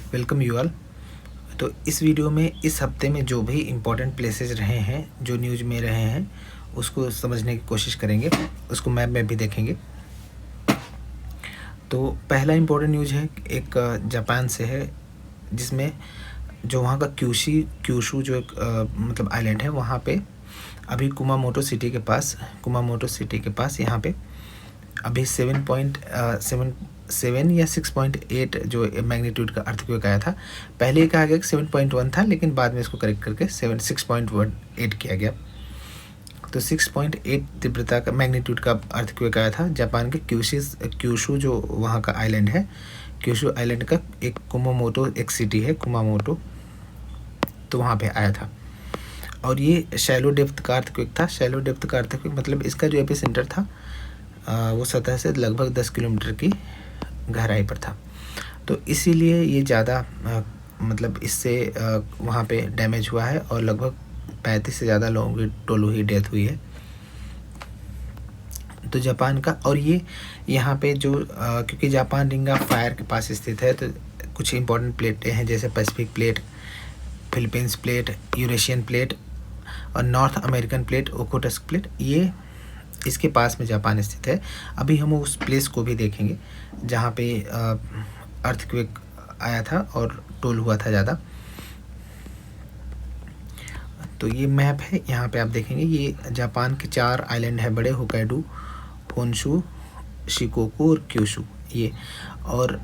Welcome you all. तो इस video में इस हफ्ते में जो भी इम्पोर्टेंट प्लेसेस रहे हैं, जो न्यूज़ में रहे हैं, उसको समझने की कोशिश करेंगे, उसको मैप में भी देखेंगे। तो पहला इम्पोर्टेंट न्यूज़ है एक जापान से है, जिसमें जो वहाँ का क्यूशू जो एक मतलब आइलैंड है, वहाँ पे अभी कुमामोटो सिटी के पास यहाँ पे अभी 7.7 या 6.8 जो मैग्नीट्यूड का अर्थक्वेक आया था। पहले ही कहा गया कि 7.1 था, लेकिन बाद में इसको करेक्ट करके 6.18 किया गया। तो 6.8 तीव्रता का मैग्नीट्यूड का अर्थक्वेक आया था जापान के क्यूशू जो वहाँ का आइलैंड है। क्यूशू आइलैंड का एक कुमामोटो एक सिटी है कुमामोटो, तो वहाँ पे आया था। और ये शैलो डेप्थ का अर्थक्वेक था। शैलो डेप्थ का अर्थक्वेक मतलब इसका जो एपिसेंटर था वो सतह से लगभग 10 किलोमीटर की गहराई पर था। तो इसीलिए ये ज़्यादा मतलब इससे वहाँ पे डैमेज हुआ है और लगभग 35 से ज़्यादा लोगों की टोटल ही डेथ हुई है। तो जापान का, और ये यहाँ पे जो क्योंकि जापान रिंग ऑफ फायर के पास स्थित है, तो कुछ इंपॉर्टेंट प्लेटें हैं जैसे Pacific plate, Philippines plate, Eurasian plate और North American plate, Okhotsk plate, ये इसके पास में जापान स्थित है। अभी हम उस प्लेस को भी देखेंगे जहाँ पे अर्थक्वेक आया था और टोल हुआ था ज़्यादा। तो ये मैप है, यहाँ पे आप देखेंगे ये जापान के 4 आइलैंड है बड़े, होक्काइडो, होन्शु, शिकोकू और क्यूशू ये। और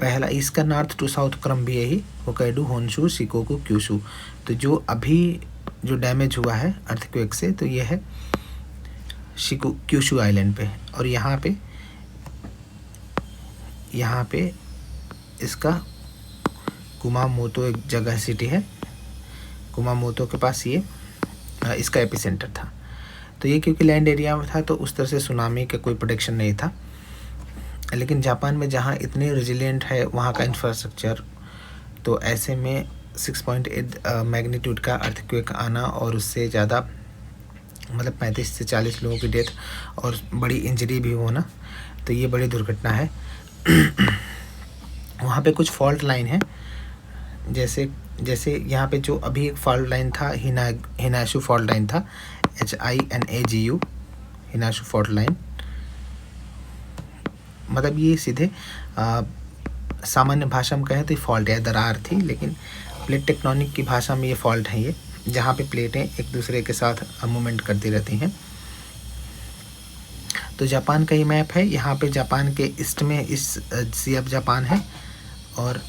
पहला इसका नॉर्थ टू साउथ क्रम भी यही, होक्काइडो, होन्शु, शिकोकू, क्यूशू। तो जो अभी जो डैमेज हुआ है अर्थक्वेक से, तो ये है क्यूशू आइलैंड पे। और यहाँ पे इसका कुमामोटो एक जगह सिटी है, कुमामोटो के पास ये इसका एपिसेंटर था। तो ये क्योंकि लैंड एरिया में था तो उस तरह से सुनामी का कोई प्रोटेक्शन नहीं था। लेकिन जापान में जहाँ इतने रेजिलिएंट है वहाँ का इंफ्रास्ट्रक्चर, तो ऐसे में 6.8 मैग्नीट्यूड का अर्थक्वेक आना और उससे ज़्यादा मतलब 35 से 40 लोगों की डेथ और बड़ी इंजरी भी होना, तो ये बड़ी दुर्घटना है। वहाँ पे कुछ फॉल्ट लाइन है, जैसे यहाँ पे जो अभी एक फॉल्ट लाइन था हिनाशु फॉल्ट लाइन था, HINAGU हिनाशु फॉल्ट लाइन। मतलब ये सीधे सामान्य भाषा में कहें तो ये फॉल्ट या दरार थी, लेकिन प्लेट टेक्टोनिक की भाषा में ये फॉल्ट है, ये जहाँ पे प्लेटें एक दूसरे के साथ मूवमेंट करती रहती हैं। तो जापान का ये मैप है, यहाँ पे जापान के ईस्ट में इस सी ऑफ जापान है और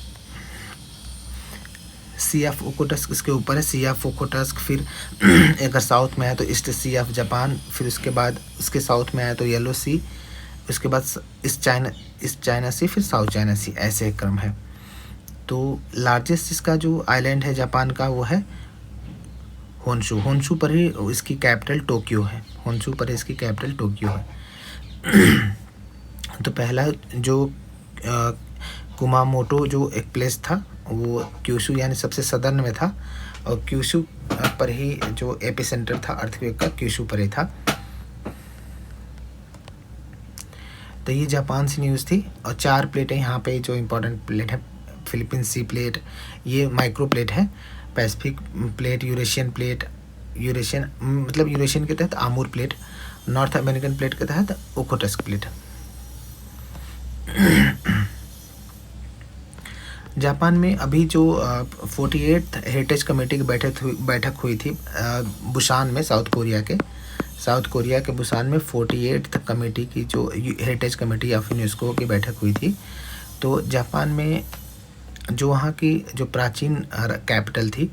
सी ऑफ ओखोटस्क इसके ऊपर है, सी ऑफ ओखोटस्क। फिर अगर साउथ में है तो ईस्ट सी ऑफ जापान, फिर उसके बाद उसके साउथ में आया तो येलो सी, उसके बाद ईस्ट चाइना सी, फिर साउथ चाइना सी, ऐसे क्रम है। तो लार्जेस्ट इसका जो आइलैंड है जापान का वो है होन्शु पर ही इसकी कैपिटल टोक्यो है, होन्शु पर इसकी कैपिटल टोक्यो है। तो पहला जो कुमामोटो जो एक प्लेस था वो क्यूशू यानी सबसे सदर्न में था, और क्यूशू पर ही जो एपिसेंटर था अर्थक्वेक का क्यूशू पर ही था। तो ये जापान से न्यूज़ थी। और 4 प्लेटें यहाँ पे जो इम्पोर्टेंट प्लेट है, फिलीपींस सी प्लेट, ये माइक्रो प्लेट है, Pacific plate, Eurasian plate, Eurasian मतलब यूरेशियन के तहत Amur plate, north American plate के तहत ओखोटस्क प्लेट। जापान में अभी जो 48th हेरिटेज कमेटी की बैठक हुई थी बुसान में, साउथ कोरिया के बुसान में 48th कमेटी की जो हेरिटेज कमेटी ऑफ यूनेस्को की बैठक हुई थी। तो जापान में जो वहाँ की जो प्राचीन कैपिटल थी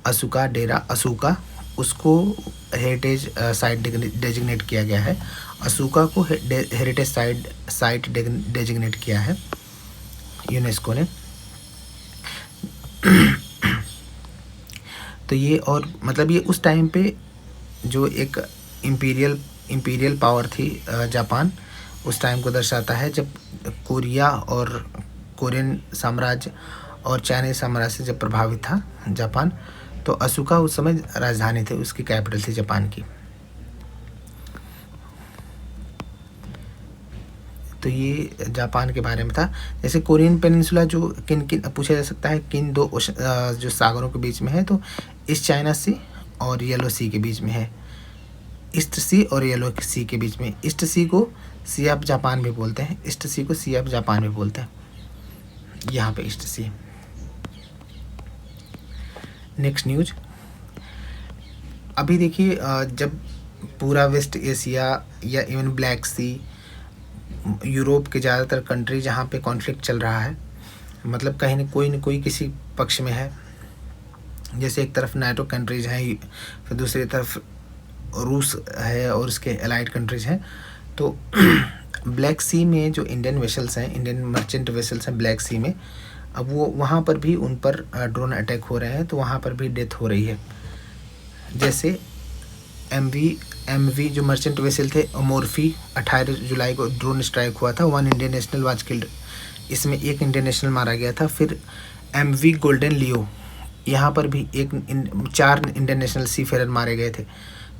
असूका, उसको हेरिटेज साइट डेजिग्नेट किया गया है। असूका को हेरिटेज साइट डेजिग्नेट किया है यूनेस्को ने। तो ये, और मतलब ये उस टाइम पे जो एक इम्पीरियल पावर थी जापान, उस टाइम को दर्शाता है जब कोरिया और कोरियन साम्राज्य और चाइनीज साम्राज्य से जब प्रभावित था जापान। तो असूका उस समय राजधानी थी, उसकी कैपिटल थी जापान की। तो ये जापान के बारे में था। जैसे कोरियन पेनिनसुला जो किन किन पूछा जा सकता है, किन दो जो सागरों के बीच में है, तो ईस्ट चाइना सी और येलो सी के बीच में है। ईस्ट सी और येलो सी के बीच में। ईस्ट सी को सी ऑफ जापान भी बोलते हैं, ईस्ट सी को सी ऑफ जापान भी बोलते हैं। यहाँ पे ईस्ट सी। नेक्स्ट न्यूज, अभी देखिए जब पूरा वेस्ट एशिया या इवन ब्लैक सी, यूरोप के ज़्यादातर कंट्री जहाँ पे कॉन्फ्लिक्ट चल रहा है, मतलब कहीं न कोई किसी पक्ष में है। जैसे एक तरफ नाटो कंट्रीज हैं, फिर दूसरी तरफ रूस है और उसके एलाइड कंट्रीज हैं। तो ब्लैक सी में जो इंडियन वेसल्स हैं, इंडियन मर्चेंट वेसल्स हैं ब्लैक सी में, अब वो वहाँ पर भी उन पर ड्रोन अटैक हो रहे हैं, तो वहाँ पर भी डेथ हो रही है। जैसे MV जो मर्चेंट वेसल थे मोर्फी, 18 जुलाई को ड्रोन स्ट्राइक हुआ था, 1 इंडियन नेशनल वाज किल्ड, इसमें 1 इंडियन नेशनल मारा गया था। फिर MV गोल्डन लियो, यहाँ पर भी 4 इंडियन नेशनल सी फेरर मारे गए थे।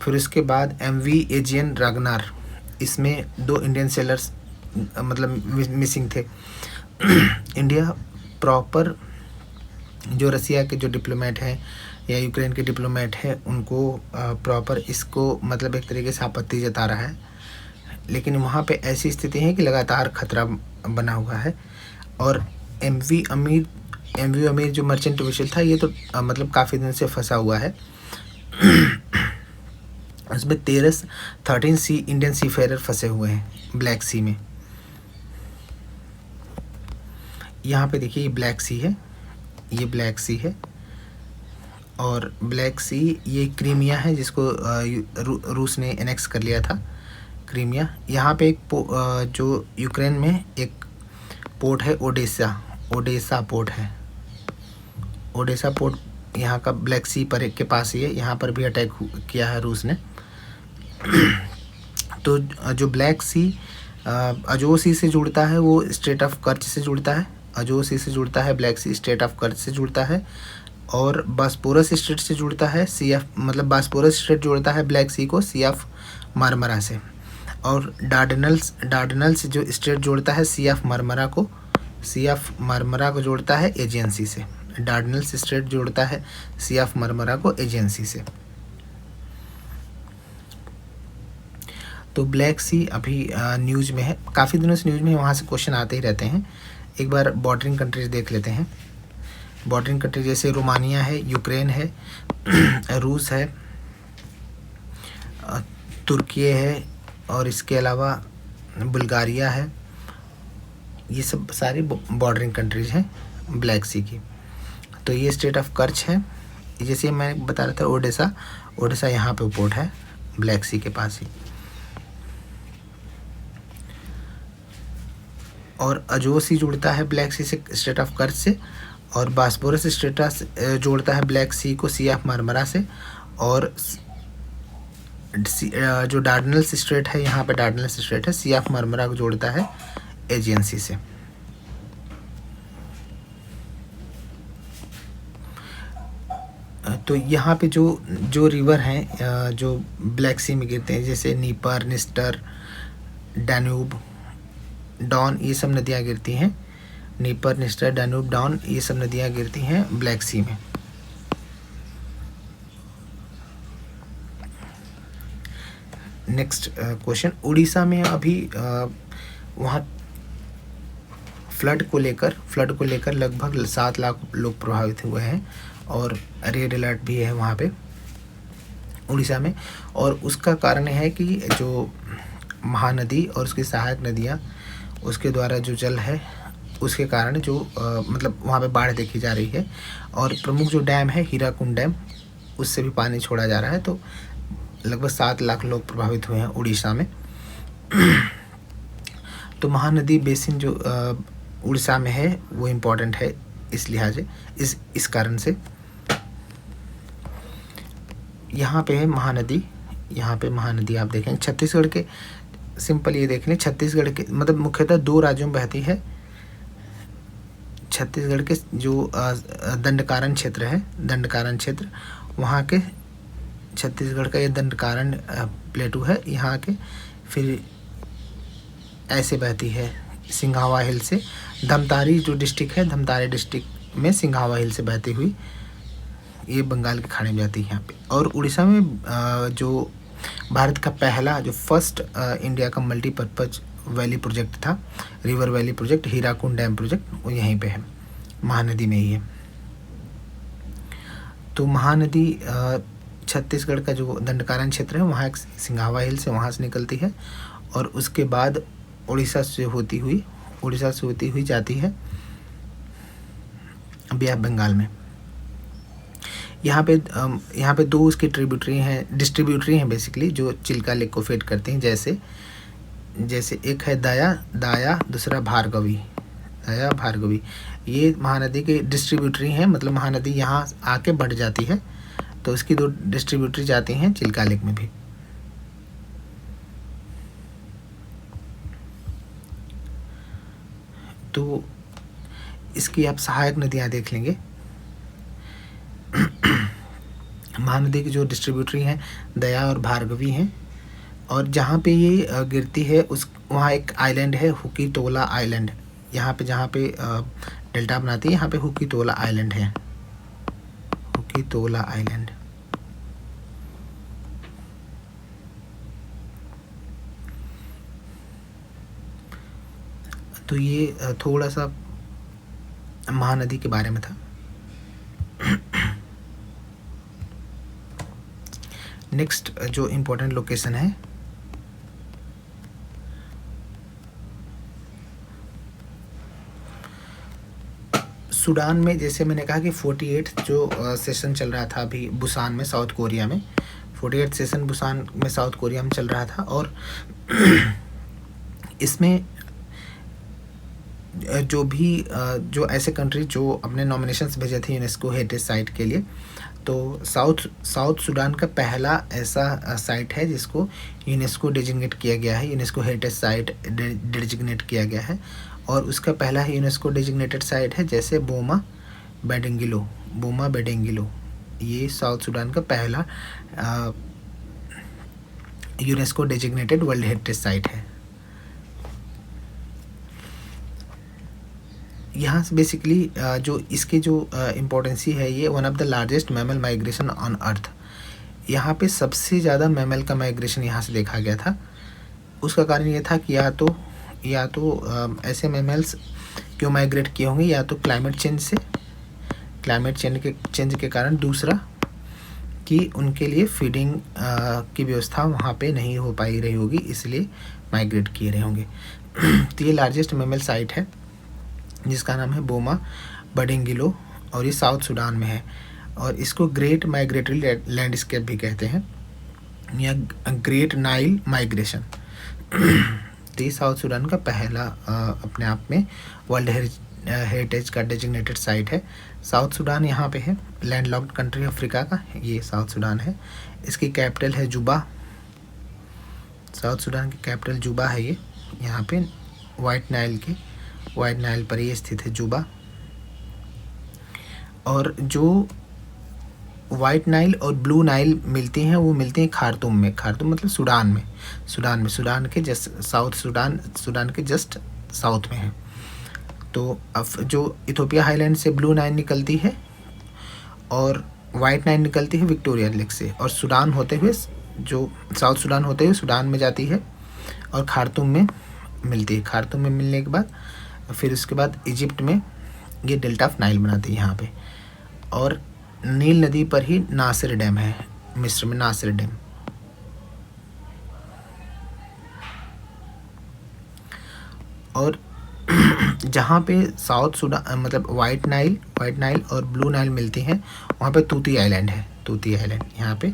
फिर उसके बाद MV एजियन रागनार, इसमें 2 इंडियन सेलर्स मतलब मिसिंग थे। इंडिया प्रॉपर जो रसिया के जो डिप्लोमेट हैं या यूक्रेन के डिप्लोमेट हैं, उनको प्रॉपर इसको मतलब एक तरीके से आपत्ति जता रहा है, लेकिन वहाँ पे ऐसी स्थिति है कि लगातार खतरा बना हुआ है। और MV अमीर जो मर्चेंट वेसल था, ये तो मतलब काफ़ी दिन से फंसा हुआ है। उसमें 13 सी इंडियन सी फेरर फंसे हुए हैं ब्लैक सी में। यहाँ पे देखिए ये ब्लैक सी है, ये ब्लैक सी है, और ब्लैक सी ये क्रीमिया है जिसको रूस ने एनेक्स कर लिया था, क्रीमिया। यहाँ पे एक जो यूक्रेन में एक पोर्ट है ओडेसा पोर्ट है। ओडेसा पोर्ट यहाँ का ब्लैक सी पर के पास ही है, यहाँ पर भी अटैक किया है रूस ने। तो जो ब्लैक सी अजो सी से जुड़ता है, वो स्ट्रेट ऑफ कर्च से जुड़ता है, अजो सी से जुड़ता है, ब्लैक सी स्ट्रेट ऑफ कर्च से जुड़ता है, और बास्पोरस स्ट्रेट से जुड़ता है, सी ऑफ मतलब बास्पोरस स्ट्रेट जोड़ता है ब्लैक सी को सी ऑफ मारमरा से, और डार्डनल्स जो स्ट्रेट जोड़ता है सी ऑफ मारमरा को जोड़ता है एजियन सी से। डार्डनल्स स्ट्रेट जोड़ता है सी ऑफ मारमरा को एजियन सी से। तो ब्लैक सी अभी न्यूज़ में है, काफ़ी दिनों से न्यूज़ में है, वहाँ से क्वेश्चन आते ही रहते हैं। एक बार बॉर्डरिंग कंट्रीज देख लेते हैं। बॉर्डरिंग कंट्री जैसे रोमानिया है, यूक्रेन है, रूस है, तुर्की है, और इसके अलावा बुल्गारिया है। ये सब सारी बॉर्डरिंग कंट्रीज हैं ब्लैक सी की। तो ये स्टेट ऑफ कर्च है, जैसे मैं बता रहा था ओडेसा यहाँ पे पोर्ट है ब्लैक सी के पास ही। और अजोसी जुड़ता है ब्लैक सी से स्टेट ऑफ कर्च से, और बास्पोरस स्ट्रेटस जोड़ता है ब्लैक सी को सी ऑफ मारमरा से, और जो डार्डनल्स स्ट्रेट है, यहाँ पे डार्डनल्स स्ट्रेट है, सी ऑफ मारमरा को जोड़ता है एजियन सी से। तो यहाँ पे जो रिवर हैं जो ब्लैक सी में गिरते हैं, जैसे नीपर, निस्टर, डैन्यूब, डॉन, ये सब नदियाँ गिरती हैं। नीपर, निस्टर, डैन्यूब, डॉन, ये सब नदियाँ गिरती हैं ब्लैक सी में। नेक्स्ट क्वेश्चन, उड़ीसा में अभी वहाँ फ्लड को लेकर लगभग 7 लाख लोग प्रभावित हुए हैं, और रेड अलर्ट भी है वहाँ पे उड़ीसा में। और उसका कारण है कि जो महानदी और उसकी सहायक नदियाँ, उसके द्वारा जो जल है, उसके कारण जो मतलब वहाँ पे बाढ़ देखी जा रही है। और प्रमुख जो डैम है हीराकुंड डैम, उससे भी पानी छोड़ा जा रहा है। तो लगभग 7 लाख लोग प्रभावित हुए हैं उड़ीसा में। तो महानदी बेसिन जो उड़ीसा में है वो इम्पोर्टेंट है इस लिहाजे, इस कारण से। यहाँ पे है महानदी, यहाँ पे महानदी आप देखेंगे छत्तीसगढ़ के, सिंपल ये देख लें, छत्तीसगढ़ के मतलब मुख्यतः 2 राज्यों में बहती है। छत्तीसगढ़ के जो दंडकारण्य क्षेत्र है, दंडकारण्य क्षेत्र, वहाँ के छत्तीसगढ़ का ये दंडकारण्य प्लेटू है यहाँ के। फिर ऐसे बहती है सिंघावा हिल से। धमतारी जो डिस्ट्रिक्ट है, धमतारी डिस्ट्रिक्ट में सिंघावा हिल से बहती हुई ये बंगाल की खाड़ी में जाती है यहाँ पे। और उड़ीसा में जो भारत का पहला जो फर्स्ट इंडिया का मल्टीपर्पज़ वैली प्रोजेक्ट था, river valley project, Hirakud dam project, वो यहीं पे है, महानदी में ही है। तो महानदी छत्तीसगढ़ का जो दंडकारण्य क्षेत्र है वहाँ एक सिंघावा हिल से वहाँ से निकलती है और उसके बाद उड़ीसा से होती हुई जाती है बे ऑफ बंगाल में। यहाँ पे दो उसकी डिस्ट्रीब्यूटरी हैं बेसिकली, जो चिल्का लेक को फेड करती हैं। जैसे एक है दाया, दूसरा भार्गवी। ये महानदी के डिस्ट्रीब्यूटरी हैं, मतलब महानदी यहाँ आके बढ़ जाती है तो इसकी दो डिस्ट्रीब्यूटरी जाती हैं चिल्का लेक में भी। तो इसकी आप सहायक नदियाँ देख लेंगे। महानदी की जो डिस्ट्रीब्यूटरी हैं दया और भार्गवी हैं, और जहाँ पे ये गिरती है वहाँ एक आइलैंड है, हुकीतोला आइलैंड। यहाँ पे जहाँ पे डेल्टा बनाती है, यहाँ पे हुकीतोला आइलैंड है, हुकीतोला आइलैंड। तो ये थोड़ा सा महानदी के बारे में था। नेक्स्ट जो इम्पोर्टेंट लोकेशन है, सूडान में, जैसे मैंने कहा कि 48 जो सेशन चल रहा था अभी बुसान में, साउथ कोरिया में, 48 सेशन बुसान में साउथ कोरिया में चल रहा था। और इसमें जो ऐसे कंट्री जो अपने नॉमिनेशंस भेजे थे यूनेस्को हेरिटेज साइट के लिए, तो साउथ सूडान का पहला ऐसा साइट है जिसको यूनेस्को डेजिग्नेट किया गया है, यूनेस्को हेरिटेज साइट डेजिग्नेट किया गया है। और उसका पहला ही यूनेस्को डेजिग्नेटेड साइट है, जैसे बोमा बेडेंगिलो, ये साउथ सूडान का पहला UNESCO designated world heritage site है। यहाँ से बेसिकली जो इसकी जो इम्पोर्टेंसी है, ये one of the largest mammal migration on earth. यहाँ पे सबसे ज़्यादा मैमल का माइग्रेशन यहाँ से देखा गया था। उसका कारण ये था कि या तो ऐसे मैमल्स क्यों माइग्रेट किए होंगे, या तो क्लाइमेट चेंज के कारण, दूसरा कि उनके लिए फीडिंग की व्यवस्था वहाँ पे नहीं हो पाई रही होगी, इसलिए माइग्रेट किए रहे होंगे। तो ये लार्जेस्ट मैमल साइट है जिसका नाम है बोमा बेडेंगिलो, और ये साउथ सूडान में है। और इसको ग्रेट माइग्रेटरी लैंडस्केप भी कहते हैं, या ग्रेट नाइल माइग्रेशन। तो ये साउथ सूडान का पहला अपने आप में वर्ल्ड हेरिटेज का डेजिग्नेटेड साइट है। साउथ सूडान यहाँ पे है, लैंडलॉक्ड कंट्री अफ्रीका का, ये साउथ सूडान है। इसकी कैपिटल है जुबा, साउथ सूडान की कैपिटल जुबा है। ये यहाँ पे वाइट नाइल पर ये स्थित है जुबा। और जो वाइट नाइल और ब्लू नाइल मिलती हैं, वो मिलती हैं खार्तूम में। खार्तूम मतलब सूडान के जस्ट साउथ, सूडान के जस्ट साउथ में है। तो अब जो इथोपिया हाईलैंड से ब्लू नाइल निकलती है और वाइट नाइल निकलती है विक्टोरिया लेक से, और सूडान होते हुए, जो साउथ सूडान होते हुए सूडान में जाती है और खार्तूम में मिलती है। खार्तूम में मिलने के बाद फिर उसके बाद इजिप्ट में ये डेल्टा ऑफ नाइल बनाती है यहाँ पे। और नील नदी पर ही नासिर डैम है, मिस्र में नासिर डैम। और जहाँ पे साउथ सूडान मतलब वाइट नाइल और ब्लू नाइल मिलती हैं, वहाँ पे तूती आइलैंड है। यहाँ पे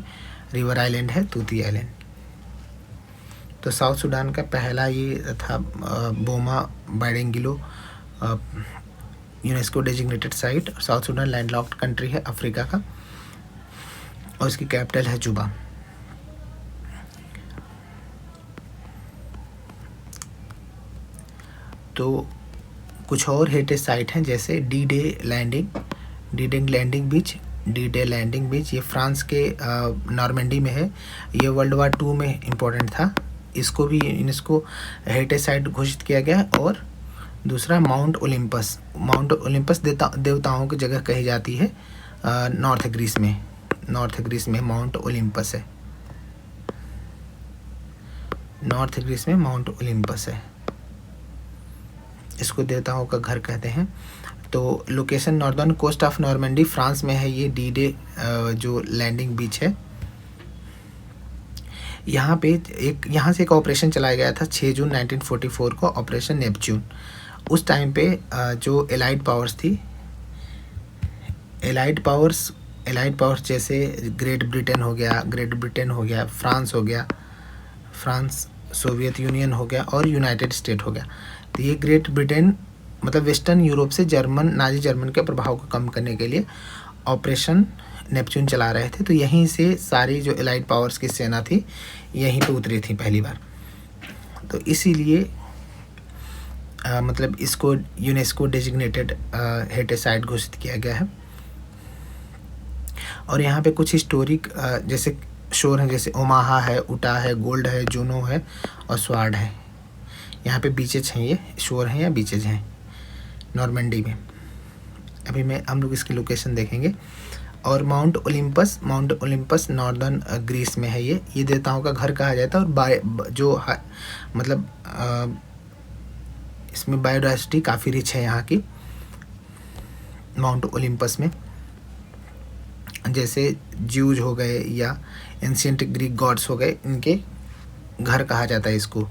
रिवर आइलैंड है, तूती आइलैंड। तो साउथ सूडान का पहला ये था Boma Badingilo UNESCO designated site. South Sudan landlocked country है अफ्रीका का, और इसकी कैपिटल है जुबा। तो कुछ और हेरिटेज साइट हैं, जैसे डी डे लैंडिंग बीच, ये फ्रांस के नॉर्मंडी में है। ये वर्ल्ड वार 2 में इम्पोर्टेंट था, इसको भी यूनेस्को हेरिटेज साइट घोषित किया गया है। और दूसरा माउंट ओलंपस, माउंट ओलंपस देवताओं की जगह कही जाती है नॉर्थ ग्रीस में, नॉर्थ ग्रीस में माउंट ओलंपस है, नॉर्थ ग्रीस में माउंट ओलंपस है, इसको देवताओं का घर कहते हैं। तो location northern coast of Normandy France में है ये डी-डे जो लैंडिंग बीच है। यहाँ से एक ऑपरेशन चलाया गया था 6 जून 1944 को, ऑपरेशन नेपच्यून। उस टाइम पे जो एलाइड पावर्स थी, एलाइड पावर्स जैसे ग्रेट ब्रिटेन हो गया, फ्रांस हो गया, फ्रांस, सोवियत यूनियन हो गया और यूनाइटेड स्टेट हो गया। तो ये ग्रेट ब्रिटेन मतलब वेस्टर्न यूरोप से नाजी जर्मन के प्रभाव को कम करने के लिए ऑपरेशन नेपच्यून चला रहे थे। तो यहीं से सारी जो एलाइड पावर्स की सेना थी यहीं पे उतरी थी पहली बार। तो इसीलिए मतलब इसको यूनेस्को डेजिग्नेटेड हेरिटेज साइट घोषित किया गया है। और यहाँ पे कुछ हिस्टोरिक जैसे शोर हैं, जैसे ओमाहा है, उटा है, गोल्ड है, जूनो है और स्वार्ड है। यहाँ पे बीचेज हैं, ये शोर हैं या बीचेज हैं नॉर्मंडी में। अभी हम लोग इसकी लोकेशन देखेंगे। और माउंट ओलंपस नॉर्दर्न ग्रीस में है ये देवताओं का घर कहा जाता है। और मतलब इसमें बायोडाइवर्सिटी काफ़ी रिच है यहाँ की माउंट ओलंपस में। जैसे ज्यूज हो गए या एंशिएंट ग्रीक गॉड्स हो गए, इनके घर कहा जाता है इसको,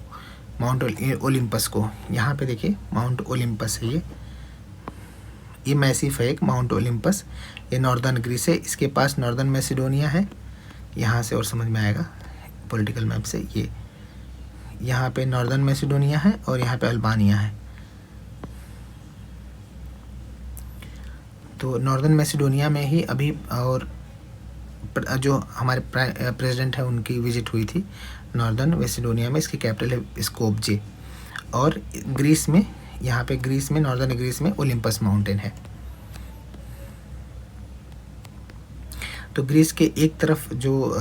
माउंट ओलंपस को। यहाँ पे देखिए माउंट ओलंपस है ये मैसिफ है एक माउंट ओलंपस। ये नॉर्दर्न ग्रीस है, इसके पास नॉर्दर्न मैसिडोनिया है, यहाँ से और समझ में आएगा पॉलिटिकल मैप से। ये यहाँ पे नॉर्दर्न मैसिडोनिया है और यहाँ पे अल्बानिया है। तो नॉर्दर्न मैसिडोनिया में ही अभी और जो हमारे प्रेसिडेंट है उनकी विजिट हुई थी नॉर्दर्न मैसिडोनिया में। इसकी कैपिटल है स्कोपजे। और ग्रीस में, यहाँ पे ग्रीस में, नॉर्दर्न ग्रीस में ओलंपस माउंटेन है। तो ग्रीस के एक तरफ जो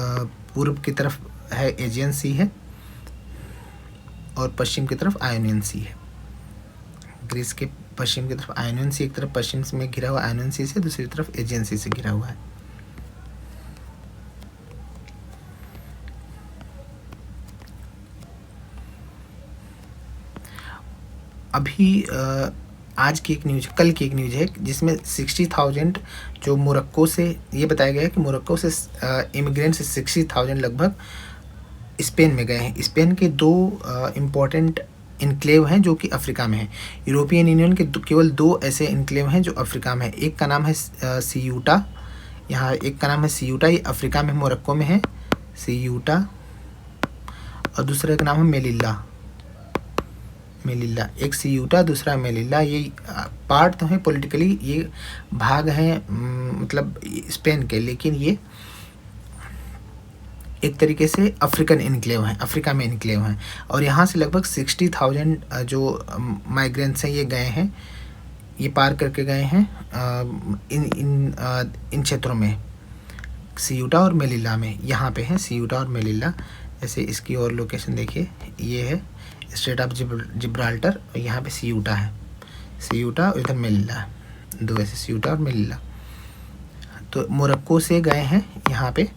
पूर्व की तरफ है एजियन सी है और पश्चिम की तरफ आयोनियन सी है। ग्रीस के पश्चिम की तरफ आयोनियन सी, एक तरफ पश्चिम में घिरा हुआ आयोनियन सी से, दूसरी तरफ एजियन सी से घिरा हुआ है। अभी आज की एक न्यूज, कल की एक न्यूज है जिसमें 60,000 जो मोरक्को से, ये बताया गया है कि मोरक्को से इमिग्रेंट्स 60,000 लगभग स्पेन में गए हैं। स्पेन के 2 इम्पॉर्टेंट इनक्लेव हैं जो कि अफ्रीका में हैं। यूरोपियन यूनियन के केवल 2 ऐसे इनक्लेव हैं जो अफ्रीका में है। एक का नाम है सियूटा, यहाँ एक का नाम है सियूटा, ये अफ्रीका में मोरक्को में है सियूटा। और दूसरे का नाम है मेलिल्ला, एक सियूटा, दूसरा मेलिल्ला। ये पार्ट तो है पॉलिटिकली, ये भाग हैं मतलब स्पेन के, लेकिन ये एक तरीके से अफ्रीकन इनक्लेव हैं, अफ्रीका में इनक्लेव हैं। और यहाँ से लगभग 60,000 जो माइग्रेंट्स हैं ये गए हैं, ये पार करके गए हैं इन क्षेत्रों में, सियूटा और मेलिल्ला में। यहाँ पे है सियूटा और मेलिल्ला। जैसे इसकी और लोकेशन देखिए, ये है स्ट्रेट ऑफ जिब्राल्टर और यहाँ पे सियूटा है, सियूटा और इधर मेलिल्ला है, 2 ऐसे सियूटा और मेलिल्ला। तो मोरक्को से गए हैं यहाँ पे,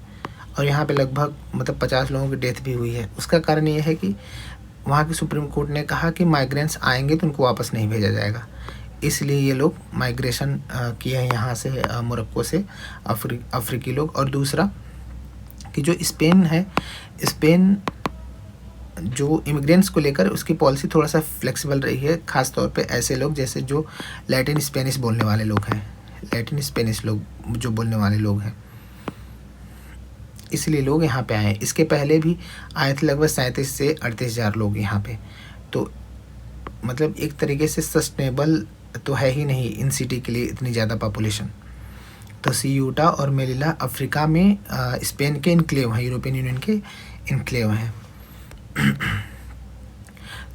और यहाँ पे लगभग मतलब 50 लोगों की डेथ भी हुई है। उसका कारण ये है कि वहाँ की सुप्रीम कोर्ट ने कहा कि माइग्रेंट्स आएंगे तो उनको वापस नहीं भेजा जाएगा, इसलिए ये लोग माइग्रेशन किए हैं यहाँ से मोरक्को से अफ्रीकी लोग। और दूसरा कि जो स्पेन है, स्पेन जो इमिग्रेंट्स को लेकर उसकी पॉलिसी थोड़ा सा फ्लेक्सिबल रही है, ख़ास तौर पे ऐसे लोग जैसे जो लैटिन स्पेनिश बोलने वाले लोग हैं, लैटिन स्पेनिश लोग जो बोलने वाले लोग हैं, इसलिए लोग यहाँ पे आए। इसके पहले भी आए थे लगभग 37 से 38,000 लोग यहाँ पे। तो मतलब एक तरीके से सस्टेनेबल तो है ही नहीं इन सिटी के लिए इतनी ज़्यादा पॉपुलेशन। तो सियूटा और मेलिला अफ्रीका में स्पेन के इनक्लेव हैं, यूरोपियन यूनियन के इनक्लेव हैं।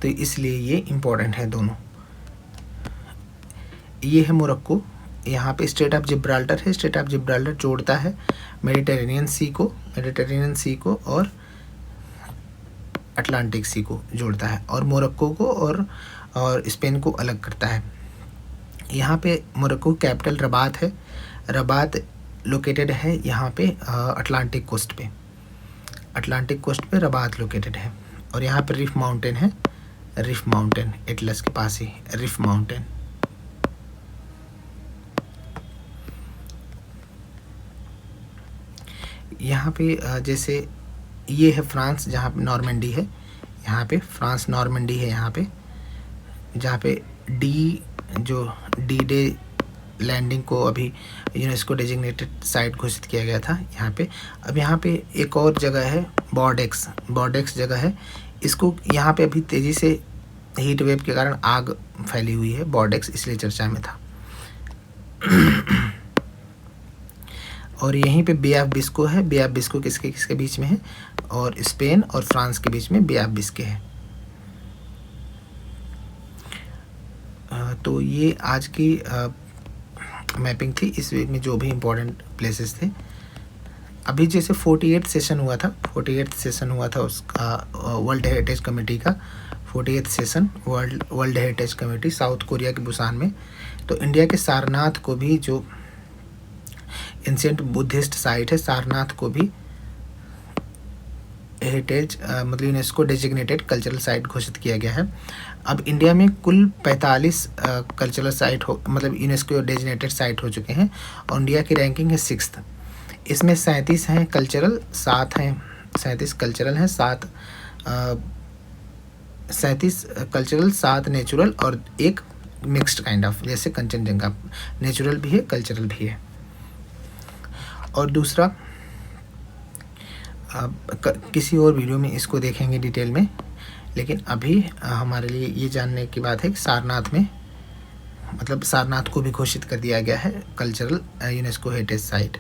तो इसलिए ये इम्पोर्टेंट है दोनों। ये है मोरक्को, यहाँ पे स्ट्रेट ऑफ जिब्राल्टर है। स्ट्रेट ऑफ जिब्राल्टर जोड़ता है मेडिटेरेनियन सी को और अटलांटिक सी को जोड़ता है और मोरक्को को और स्पेन को अलग करता है। यहाँ पे मोरक्को कैपिटल रबात है। रबात लोकेटेड है यहाँ पे अटलांटिक कोस्ट पे, अटलांटिक कोस्ट पे रबात लोकेटेड है। और यहाँ पे रिफ माउंटेन है, रिफ माउंटेन एटलस के पास ही रिफ माउंटेन। यहाँ पे जैसे ये है फ्रांस, जहाँ पे नॉर्मंडी है, यहाँ पे फ्रांस नॉर्मंडी है, यहाँ पे जहाँ पे डी डे लैंडिंग को अभी यूनेस्को डेजिग्नेटेड साइट घोषित किया गया था यहाँ पे। अब यहाँ पे एक और जगह है बॉर्डेक्स, बॉर्डेक्स जगह है, इसको यहाँ पे अभी तेज़ी से हीट वेव के कारण आग फैली हुई है, बॉर्डेक्स इसलिए चर्चा में था। और यहीं पे बे ऑफ बिस्को है, बे ऑफ बिस्को किसके बीच में है, और स्पेन और फ्रांस के बीच में बे ऑफ बिस्के है। तो ये आज की मैपिंग थी, इस वीक में जो भी इम्पोर्टेंट प्लेसेस थे। अभी जैसे 48 सेशन हुआ था, 48 सेशन हुआ था उसका वर्ल्ड हेरिटेज कमेटी का, 48 session world heritage committee south Korea के बुसान में। तो इंडिया के सारनाथ को भी, जो एंशिएंट बुद्धिस्ट साइट है, सारनाथ को भी हेरिटेज मतलब यूनेस्को डेजिग्नेटेड कल्चरल साइट घोषित किया गया है। अब इंडिया में कुल 45 कल्चरल साइट मतलब यूनेस्को डेजिग्नेटेड साइट हो चुके हैं और इंडिया की रैंकिंग है 6th। इसमें 37 हैं कल्चरल, 7 हैं 37 कल्चरल हैं, 37 कल्चरल, 7 नेचुरल और एक मिक्स्ड काइंड ऑफ, जैसे कंचनजंगा नेचुरल भी है कल्चरल भी है। और दूसरा किसी और वीडियो में इसको देखेंगे डिटेल में, लेकिन अभी हमारे लिए ये जानने की बात है कि सारनाथ में मतलब सारनाथ को भी घोषित कर दिया गया है कल्चरल यूनेस्को हेरिटेज साइट।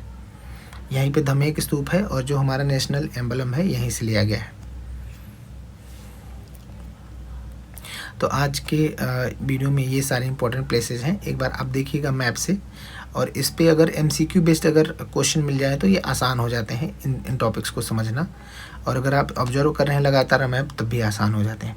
यहीं पे धमेक स्तूप है और जो हमारा नेशनल एम्बलम है यहीं से लिया गया है। तो आज के वीडियो में ये सारे इंपॉर्टेंट प्लेसेस हैं, एक बार आप देखिएगा मैप से, और इस पे अगर MCQ बेस्ड अगर क्वेश्चन मिल जाए तो ये आसान हो जाते हैं इन टॉपिक्स को समझना, और अगर आप ऑब्जर्व कर रहे हैं लगातार मैप तब भी आसान हो जाते हैं।